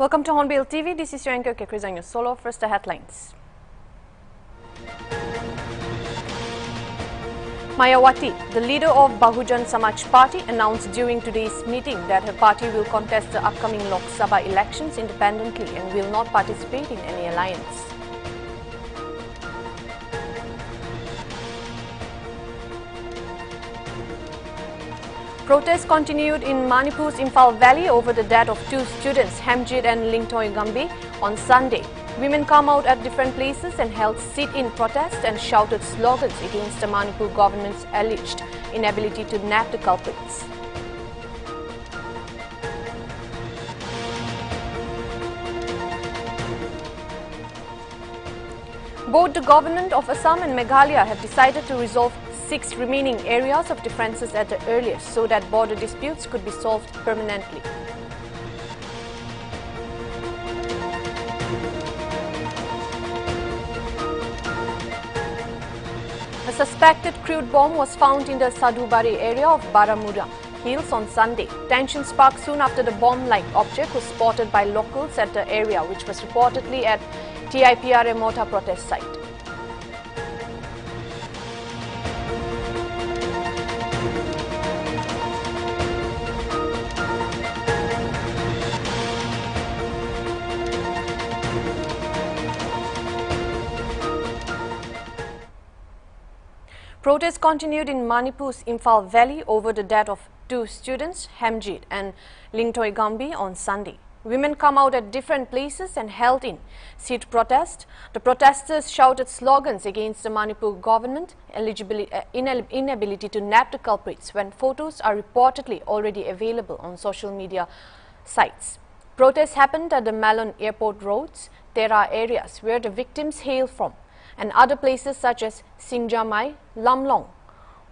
Welcome to Hornbilltv. This is your anchor Kekrizanyo Solo. First, the headlines. Mayawati, the leader of Bahujan Samaj Party, announced during today's meeting that her party will contest the upcoming Lok Sabha elections independently and will not participate in any alliance. Protests continued in Manipur's Imphal Valley over the death of two students, Hamjit and Lingtoy Gambi, on Sunday. Women come out at different places and held sit-in protests and shouted slogans against the Manipur government's alleged inability to nab the culprits. Both the government of Assam and Meghalaya have decided to resolve 6 remaining areas of differences at the earliest so that border disputes could be solved permanently. A suspected crude bomb was found in the Sadhubari area of Baramura Hills on Sunday. Tension sparked soon after the bomb-like object was spotted by locals at the area, which was reportedly at TIPRA Mota protest site. Protests continued in Manipur's Imphal Valley over the death of two students, Hamjit and Lingtoy Gambi, on Sunday. Women come out at different places and held in sit protest. The protesters shouted slogans against the Manipur government inability to nab the culprits when photos are reportedly already available on social media sites. Protests happened at the Malon Airport Roads, Tera areas where the victims hail from, and other places such as Singjamai, Lamlong,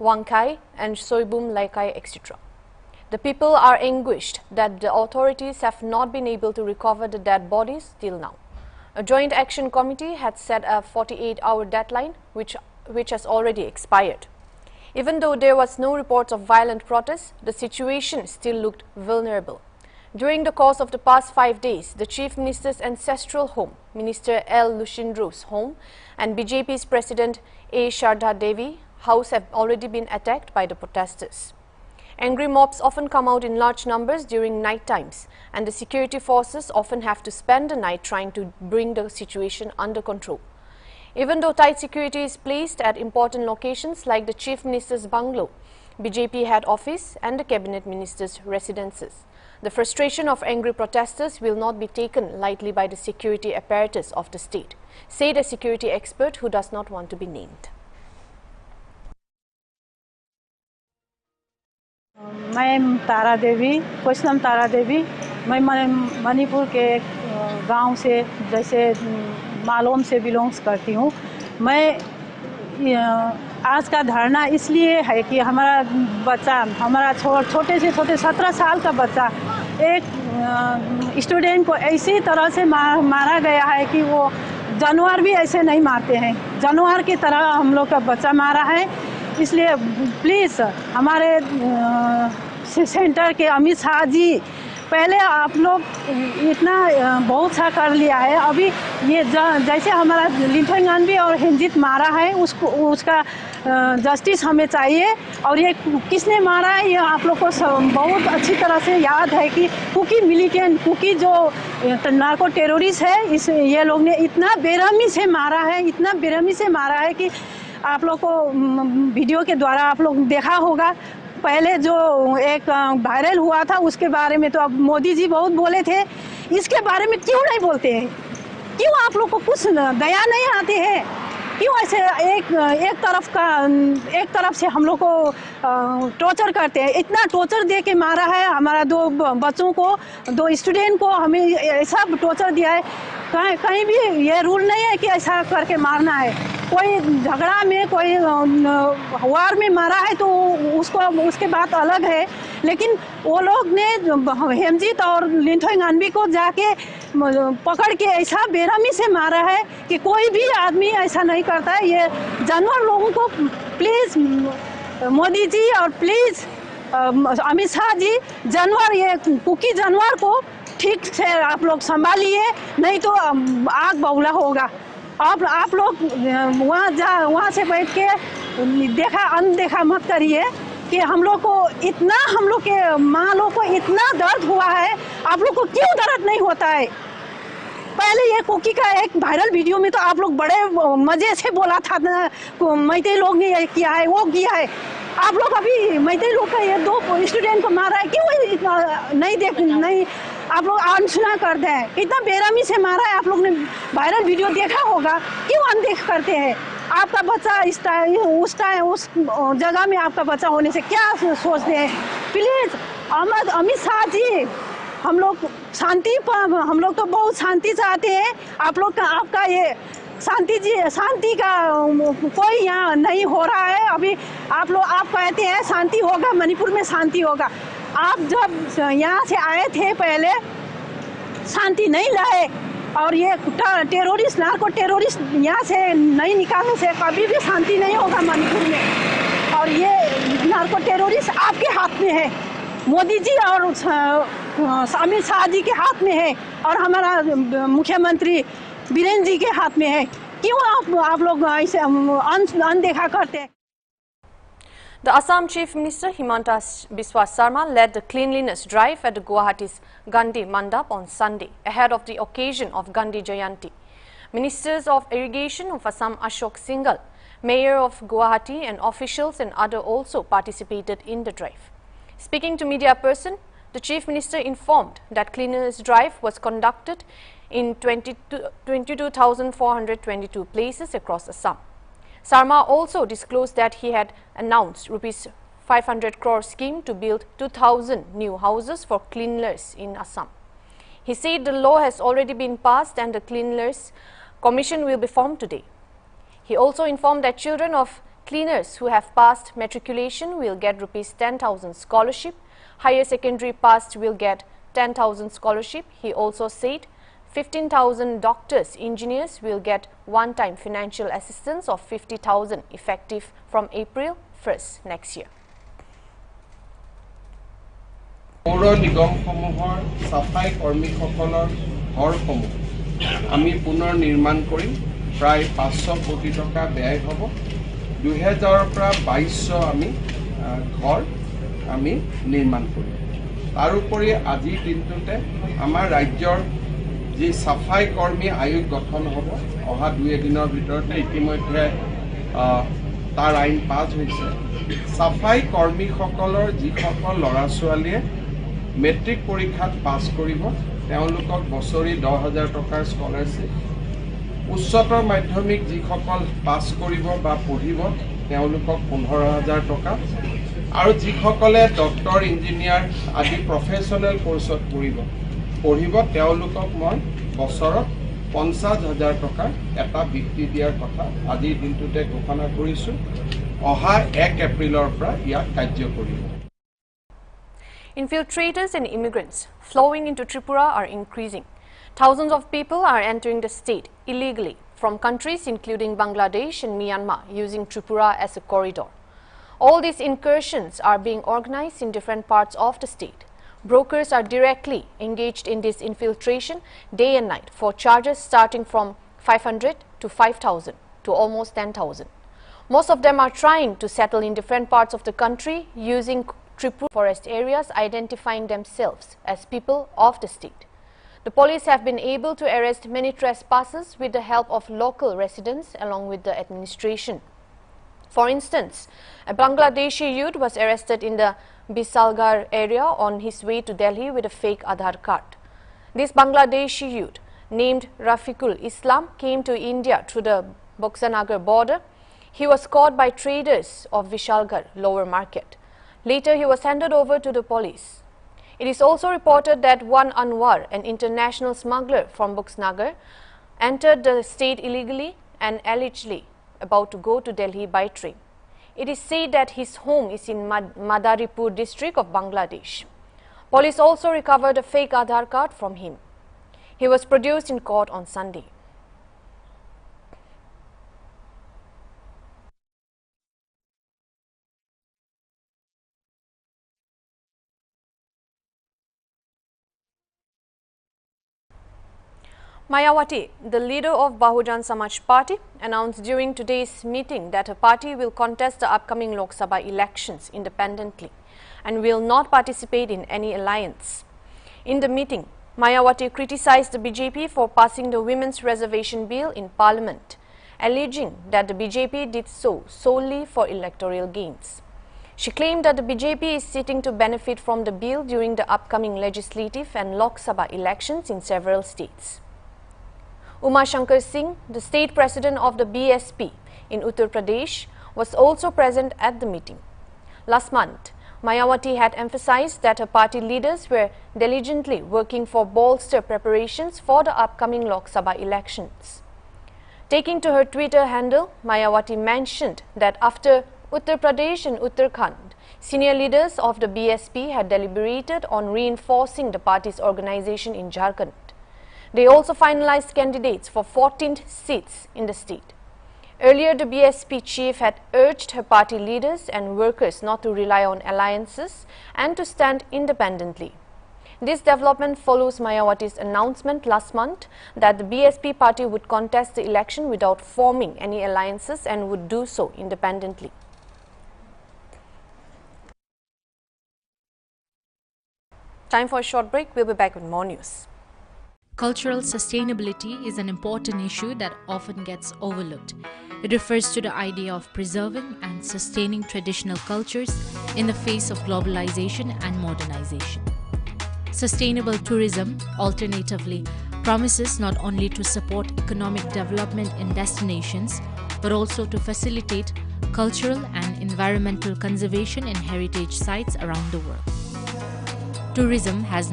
Wangkai and Soibum Laikai, etc. The people are anguished that the authorities have not been able to recover the dead bodies till now. A joint action committee had set a 48-hour deadline which has already expired. Even though there was no reports of violent protests, the situation still looked vulnerable. During the course of the past 5 days, the Chief Minister's ancestral home, Minister L. Lushindru's home, and BJP's President A. Shardha Devi house have already been attacked by the protesters. Angry mobs often come out in large numbers during night times, and the security forces often have to spend the night trying to bring the situation under control. Even though tight security is placed at important locations like the Chief Minister's bungalow, BJP head office and the Cabinet Minister's residences, the frustration of angry protesters will not be taken lightly by the security apparatus of the state, said a security expert who does not want to be named. मैं तारा देवी, कोशनम तारा देवी, मैं मणिपुर के गांव से जैसे मालूम से belongs करती हूँ। मैं आज का धरना इसलिए है कि हमारा बच्चा, हमारा छोटे से छोटे 17 साल का बच्चा एक स्टूडेंट को ऐसी तरह से मारा गया है कि वो जानवर भी ऐसे नहीं मारते हैं, जानवर की तरह हम लोग का बच्चा मारा है। इसलिए प्लीज़ हमारे सेंटर के अमित शाह जी, पहले आप लोग इतना बहुत सा कर लिया है, अभी ये जैसे हमारा लिंथोय गांबी और हेमजित मारा है उसका जस्टिस हमें चाहिए। और ये किसने मारा है ये आप लोग को बहुत अच्छी तरह से याद है कि कुकी मिलिटेंट, कुकी जो नार्को टेररिस्ट है, ये लोग ने इतना बेरहमी से मारा है, इतना बेरहमी से मारा है कि आप लोग को वीडियो के द्वारा आप लोग देखा होगा। पहले जो एक वायरल हुआ था उसके बारे में तो अब मोदी जी बहुत बोले थे, इसके बारे में क्यों नहीं बोलते हैं? क्यों आप लोग को कुछ दया नहीं आती है? क्यों ऐसे एक तरफ से हम लोग को टॉर्चर करते हैं? इतना टॉर्चर दे के मारा है हमारा 2 बच्चों को, 2 स्टूडेंट को, हमें ऐसा टॉर्चर दिया है। कहीं भी ये रूल नहीं है कि ऐसा करके मारना है। कोई झगड़ा में, कोई वार में मारा है तो उसके बात अलग है, लेकिन वो लोग ने हेमजित और लिंथोय गांबी को जाके पकड़ के ऐसा बेरहमी से मारा है कि कोई भी आदमी ऐसा नहीं करता है। ये जानवर लोगों को प्लीज़ मोदी जी और प्लीज़ अमित शाह जी, जानवर, ये कुकी जानवर को ठीक से आप लोग संभालिए, नहीं तो आग बबूला होगा। आप लोग वहाँ से बैठ के देखा अनदेखा मत करिए कि हम लोग के माँ लोग को इतना दर्द हुआ है, आप लोग को क्यों दर्द नहीं होता है? पहले ये कुकी का एक वायरल वीडियो में तो आप लोग बड़े मजे से बोला था ना, मैतेई लोग ने ये किया है, वो किया है। आप लोग अभी मैतेई लोग का ये 2 स्टूडेंट को मारा है, क्यों नहीं आप लोग अनसुना करते हैं? कितना बेरहमी से मारा है, आप लोग ने वायरल वीडियो देखा होगा, क्यों अनदेख करते हैं? आपका बच्चा उस जगह में आपका बच्चा होने से क्या सोचते हैं? प्लीज अमित शाह जी, हम लोग तो बहुत शांति चाहते हैं। आपका ये शांति का कोई यहाँ नहीं हो रहा है। अभी आप कहते हैं शांति होगा, मणिपुर में शांति होगा। आप जब यहाँ से आए थे पहले शांति नहीं लाए, और ये नार्को टेररिस्ट यहाँ से नहीं निकालने से कभी भी शांति नहीं होगा मणिपुर में। और ये नार्को टेररिस्ट आपके हाथ में है, मोदी जी और अमित शाह जी के हाथ में है, और हमारा मुख्यमंत्री बीरेन जी के हाथ में है। क्यों आप लोग ऐसे अनदेखा करते हैं? The Assam Chief Minister Himanta Biswa Sarma led the cleanliness drive at Guwahati's Gandhi Mandap on Sunday, ahead of the occasion of Gandhi Jayanti. Ministers of Irrigation of Assam Ashok Singhal, Mayor of Guwahati and officials and others also participated in the drive. Speaking to media person, the Chief Minister informed that cleanliness drive was conducted in 22,422 places across Assam. Sarma also disclosed that he had announced Rs 500 crore scheme to build 2,000 new houses for cleaners in Assam. He said the law has already been passed and the cleaners commission will be formed today. He also informed that children of cleaners who have passed matriculation will get Rs 10,000 scholarship. Higher secondary passed will get 10,000 scholarship. He also said 15,000 doctors, engineers will get one-time financial assistance of 50,000 effective from April 1st next year. পৌৰ নিগমসমূহৰ সাফাই কৰ্মীসকলৰ ঘৰসমূহ আমি পুনৰ নিৰ্মাণ কৰিম। প্ৰায় 500 কোটি টকা ব্যয় হ'ব। 2000 পৰা 2200 আমি ঘৰ আমি নিৰ্মাণ কৰিম। তাৰোপৰি আজিৰ দিনটোতে আমাৰ ৰাজ্যৰ যি সাফাই কৰ্মী আয়োগ গঠন হ'ব, অহা 2 দিনৰ ভিতৰতে ইতিমধ্যে তাৰ আইন পাছ হৈছে। সাফাই কৰ্মীসকলৰ যিসকল ল'ৰা ছোৱালীয়ে মেট্ৰিক পৰীক্ষাত পাছ কৰিব, তেওঁলোকক বছৰি 10,000 টকাৰ স্কলাৰশ্বিপ। উচ্চতৰ মাধ্যমিক যিসকল পাছ কৰিব বা পঢ়িব, তেওঁলোকক 15,000 টকা। আৰু যিসকলে ডক্টৰ, ইঞ্জিনিয়াৰ আদি প্ৰফেচনেল কোৰ্চত পঢ়িব, তেওঁলোকক মই বছৰত 50,000 টকা এটা বৃত্তি দিয়াৰ কথা আজিৰ দিনটোতে ঘোষণা কৰিছোঁ। অহা 1 এপ্ৰিলৰ পৰা ইয়াক কাৰ্যকৰী হ'ব। Infiltrators and immigrants flowing into Tripura are increasing. Thousands of people are entering the state illegally from countries including Bangladesh and Myanmar using Tripura as a corridor. All these incursions are being organized in different parts of the state. Brokers are directly engaged in this infiltration day and night for charges starting from 500 to 5,000 to almost 10,000. Most of them are trying to settle in different parts of the country using Tripura forest areas, identifying themselves as people of the state. The police have been able to arrest many trespassers with the help of local residents along with the administration. For instance, a Bangladeshi youth was arrested in the Bisalgarh area on his way to Delhi with a fake Aadhaar card. This Bangladeshi youth, named Rafiqul Islam, came to India through the Boxanagar border. He was caught by traders of Vishalgarh lower market. Later, he was handed over to the police. It is also reported that one Anwar, an international smuggler from Boxanagar, entered the state illegally and allegedly about to go to Delhi by train. It is said that his home is in Madaripur district of Bangladesh. Police also recovered a fake Aadhaar card from him. He was produced in court on Sunday. Mayawati, the leader of Bahujan Samaj Party, announced during today's meeting that her party will contest the upcoming Lok Sabha elections independently and will not participate in any alliance. In the meeting, Mayawati criticized the BJP for passing the Women's Reservation Bill in Parliament, alleging that the BJP did so solely for electoral gains. She claimed that the BJP is seeking to benefit from the bill during the upcoming legislative and Lok Sabha elections in several states. Uma Shankar Singh, the state president of the BSP in Uttar Pradesh, was also present at the meeting. Last month, Mayawati had emphasized that her party leaders were diligently working for bolster preparations for the upcoming Lok Sabha elections. Taking to her Twitter handle, Mayawati mentioned that after Uttar Pradesh and Uttarakhand, senior leaders of the BSP had deliberated on reinforcing the party's organization in Jharkhand. They also finalized candidates for 14 seats in the state. Earlier, the BSP chief had urged her party leaders and workers not to rely on alliances and to stand independently. This development follows Mayawati's announcement last month that the BSP party would contest the election without forming any alliances and would do so independently. Time for a short break. We'll be back with more news. Cultural sustainability is an important issue that often gets overlooked. It refers to the idea of preserving and sustaining traditional cultures in the face of globalization and modernization. Sustainable tourism, alternatively, promises not only to support economic development in destinations, but also to facilitate cultural and environmental conservation in heritage sites around the world. Tourism has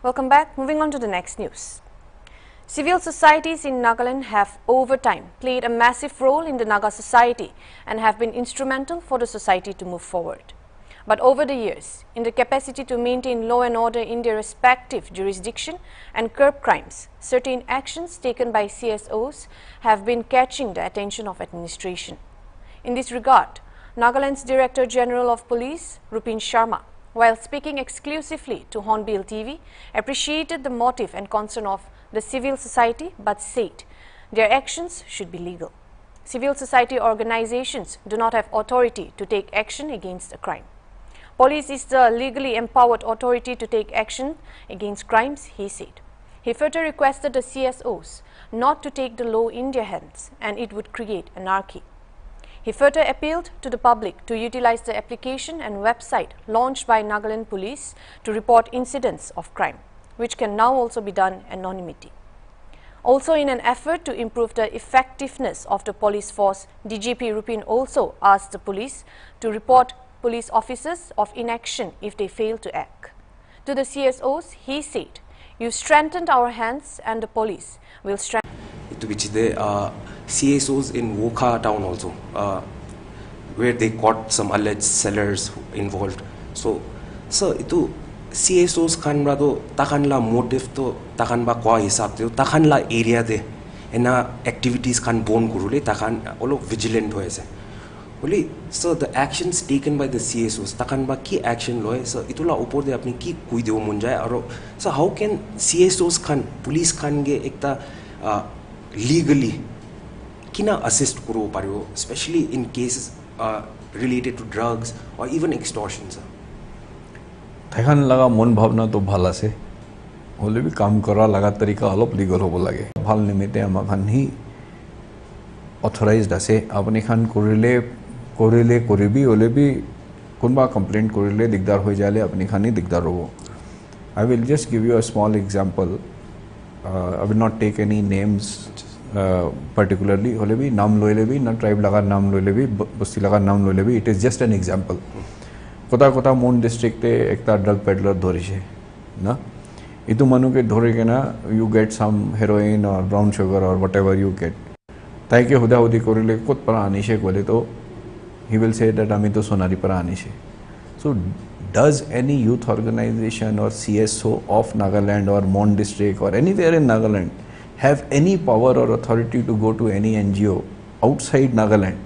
Welcome back. Moving on to the next news. Civil societies in Nagaland have over time played a massive role in the Naga society and have been instrumental for the society to move forward. But over the years, in the capacity to maintain law and order in their respective jurisdiction and curb crimes, certain actions taken by CSOs have been catching the attention of administration. In this regard, Nagaland's Director General of Police, Rupin Sharma, while speaking exclusively to Hornbilltv, appreciated the motive and concern of the civil society but said their actions should be legal. Civil society organizations do not have authority to take action against a crime. Police is the legally empowered authority to take action against crimes, he said. He further requested the CSOs not to take the law in their hands and it would create anarchy. He further appealed to the public to utilize the application and website launched by Nagaland Police to report incidents of crime, which can now also be done anonymity. Also, in an effort to improve the effectiveness of the police force, DGP Rupin also asked the police to report police officers of inaction if they fail to act. To the CSOs, he said, "You strengthened our hands and the police will strengthen." Which the CSOs in Wokha town also, where they caught some alleged sellers involved. So itu CSOs kan brado takanla motive to takanba kwa hisab to takanla area de ena activities kan bon kurule takan olo vigilant hoise. Only so the actions taken by the CSOs takanba ki action loy so itula upor de apni ki kui deo munjay aro so how can CSOs kan police kan ge ekta legally kina assist kuro paryo, especially in cases related to drugs or even extortion sir. तैखान लगा मन भावना तो भाला से होले भी काम करा लगा तरीका अलग लीगल हो बोला गे भाल निमित्ते हम खान ही ऑथराइज्ड आसे अपने खान कोरिले कोरिबी होले भी कुनबा कंप्लेंट कोरिले दिगदार हो जाले अपने खान ही दिगदार हो. I will just give you a small example. I will not take any names particularly. होले भी नाम लोले भी ना ट्राइब लगा नाम लोले भी बस्ती लगा नाम लोले भी. It is just an example. कोता कोता मोन डिस्ट्रिक्ट ते एकता ड्रग पेडलर धोरी छे ना इतु मनु के धोरे के ना you get some heroin or brown sugar or whatever you get ताई के हुदा हुदी कोरिले कोत पर आनी छे बोले तो he will say that आमी तो सोनारी पर आनी छे. So does any youth organization or CSO of Nagaland or Mon district or anywhere in Nagaland have any power or authority to go to any NGO outside Nagaland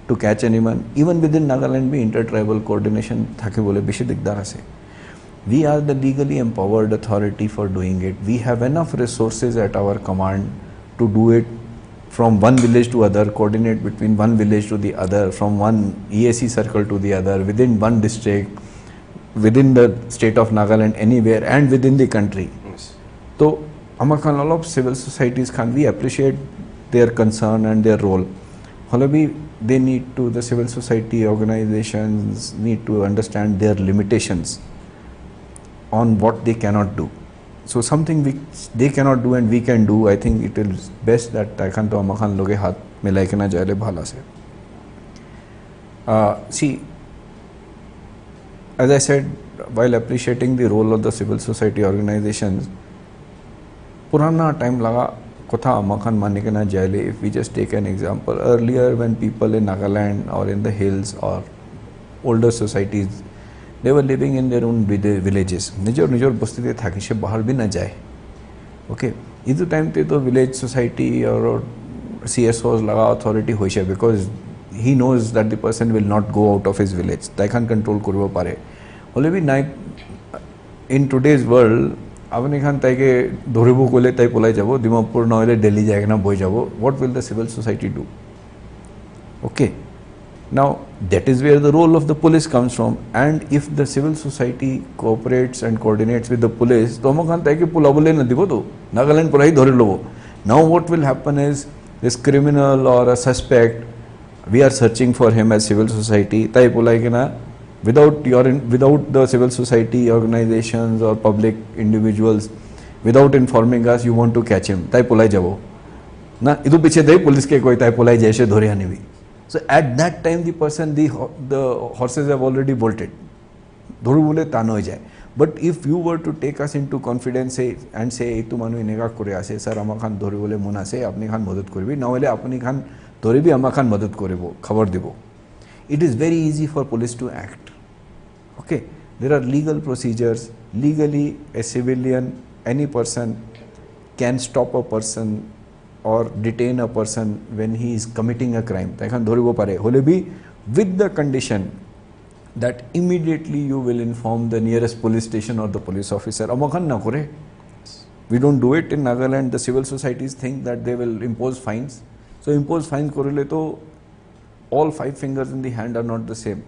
to catch anyone? Even within Nagaland bhi intertribal coordination thake bole beshi dikdar ase. We are the legally empowered authority for doing it. We have enough resources at our command to do it from one village to other, coordinate between one village to the other, from one EAC circle to the other, within one district, within the state of Nagaland, anywhere, and within the country. So, amakan all of civil societies can we appreciate their concern and their role. Halabi, they need to, the civil society organizations need to understand their limitations on what they cannot do. So something which they cannot do and we can do, I think it is best that Taikan to Amakhan loge hath milai ke na jaile bhala se. See, as I said, while appreciating the role of the civil society organizations, purana time laga kotha Amakhan mane ke na jaile. If we just take an example, earlier when people in Nagaland or in the hills or older societies, they were living in their own villages. Nijor basti te thaki she bahar bhi na jaye. Okay, idu time te to village society or CSOs laga authority hoishe, because he knows that the person will not go out of his village. They can control kurbo pare. Only night in today's world, apni khan taike dhoribu kole tai polai jabo, Dimapur noile Delhi jayega na boy jabo. What will the civil society do? Okay. Now, that is where the role of the police comes from, and if the civil society cooperates and coordinates with the police, to amakhan taike pulabole na dibo to Nagaland pulai dhori lobo. Now what will happen is, this criminal or a suspect, we are searching for him as civil society, tai pulai ke na, without the civil society organizations or public individuals, without informing us, you want to catch him, tai pulai jabo. Na idu piche dei police ke koi tai pulai jaise dhori ani bhi. So at that time the horses have already bolted. But if you were to take us into confidence and say, "Tu manu inega kore ase, sir, amakhan dhori bole muna se, apni khan madad koribi, na wale apni khan dhori bi amakhan madad koribo, khabar dibo." It is very easy for police to act. Okay, there are legal procedures. Legally, a civilian, any person can stop a person or detain a person when he is committing a crime. With the condition that immediately you will inform the nearest police station or the police officer. We don't do it in Nagaland. The civil societies think that they will impose fines. So impose fines korele to all 5 fingers in the hand are not the same.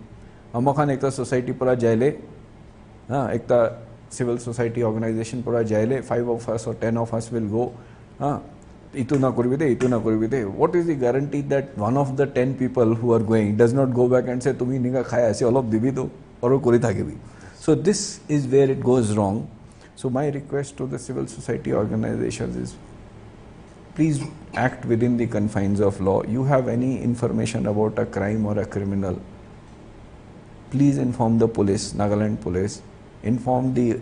Amakhan ekta society pura jaile, ekta civil society organization pura jaile, 5 of us or 10 of us will go. What is the guarantee that one of the 10 people who are going does not go back and say, "Tumi niga khaya aise all of divi do aur kori thake bhi." So this is where it goes wrong. So my request to the civil society organizations is, please act within the confines of law. You have any information about a crime or a criminal, please inform the police, Nagaland police, inform the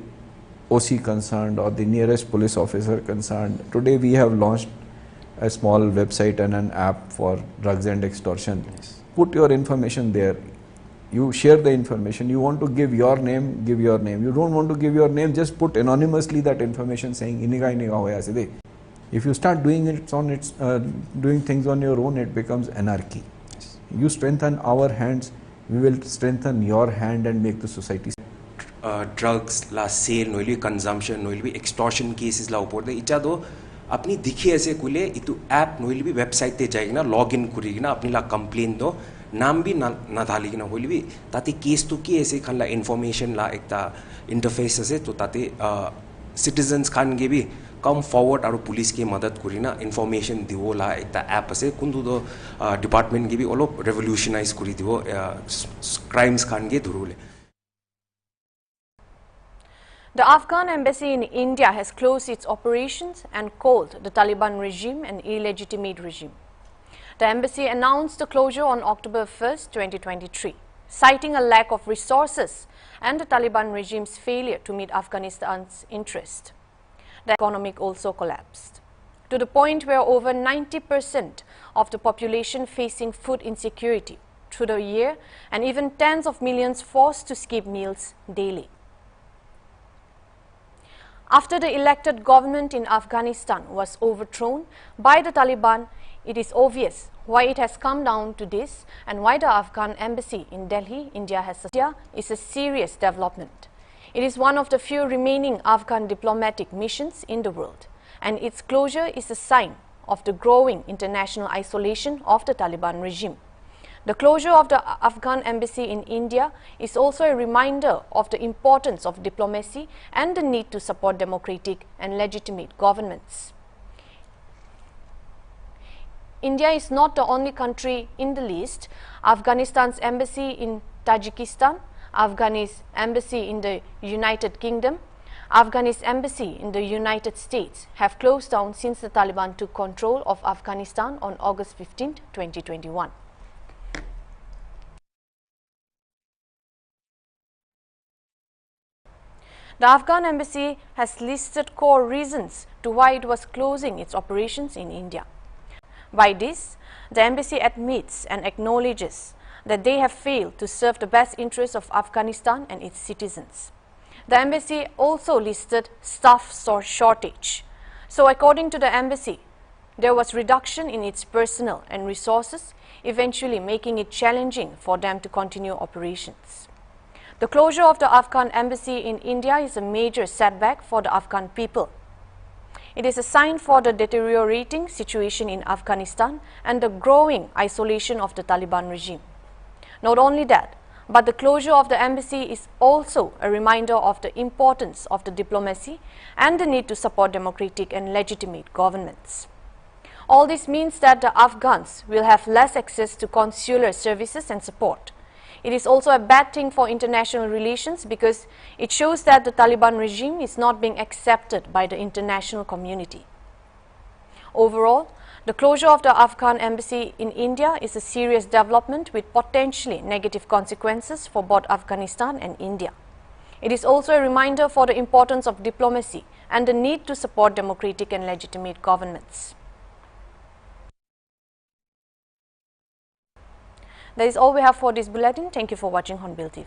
OC concerned or the nearest police officer concerned. Today we have launched a small website and an app for drugs and extortion. Yes. Put your information there. You share the information. You want to give your name, give your name. You don't want to give your name, just put anonymously that information saying iniga hoya side. If you start doing it doing things on your own, it becomes anarchy. Yes. You strengthen our hands, we will strengthen your hand and make the society. Drugs la sale noili consumption noili extortion cases la upor de icha do apni dikhi ase kule itu app noili bi website te jaigina login kurigina apni la complain do naam bi na dhaligina hoili bi tate case to ki ase khan la information la ekta interface ase to tate citizens khan ge bi come forward aru police ke madad kurina information dibo la ekta app ase kundu do department ge bi olo revolutionize kuri dibo crimes khan ge dhurule. The Afghan embassy in India has closed its operations and called the Taliban regime an illegitimate regime. The embassy announced the closure on October 1st, 2023, citing a lack of resources and the Taliban regime's failure to meet Afghanistan's interest. The economy also collapsed, to the point where over 90% of the population facing food insecurity, through the year, and even tens of millions forced to skip meals daily. After the elected government in Afghanistan was overthrown by the Taliban, it is obvious why it has come down to this and why the Afghan embassy in Delhi, India is a serious development. It is one of the few remaining Afghan diplomatic missions in the world, and its closure is a sign of the growing international isolation of the Taliban regime. The closure of the Afghan embassy in India is also a reminder of the importance of diplomacy and the need to support democratic and legitimate governments. India is not the only country in the list. Afghanistan's embassy in Tajikistan, Afghan's embassy in the United Kingdom, Afghan's embassy in the United States have closed down since the Taliban took control of Afghanistan on August 15, 2021. The Afghan embassy has listed core reasons to why it was closing its operations in India. By this, the embassy admits and acknowledges that they have failed to serve the best interests of Afghanistan and its citizens. The embassy also listed staff shortage. So according to the embassy, there was reduction in its personnel and resources, eventually making it challenging for them to continue operations. The closure of the Afghan embassy in India is a major setback for the Afghan people. It is a sign for the deteriorating situation in Afghanistan and the growing isolation of the Taliban regime. Not only that, but the closure of the embassy is also a reminder of the importance of the diplomacy and the need to support democratic and legitimate governments. All this means that the Afghans will have less access to consular services and support. It is also a bad thing for international relations because it shows that the Taliban regime is not being accepted by the international community. Overall, the closure of the Afghan embassy in India is a serious development with potentially negative consequences for both Afghanistan and India. It is also a reminder for the importance of diplomacy and the need to support democratic and legitimate governments. That is all we have for this bulletin. Thank you for watching Hornbilltv.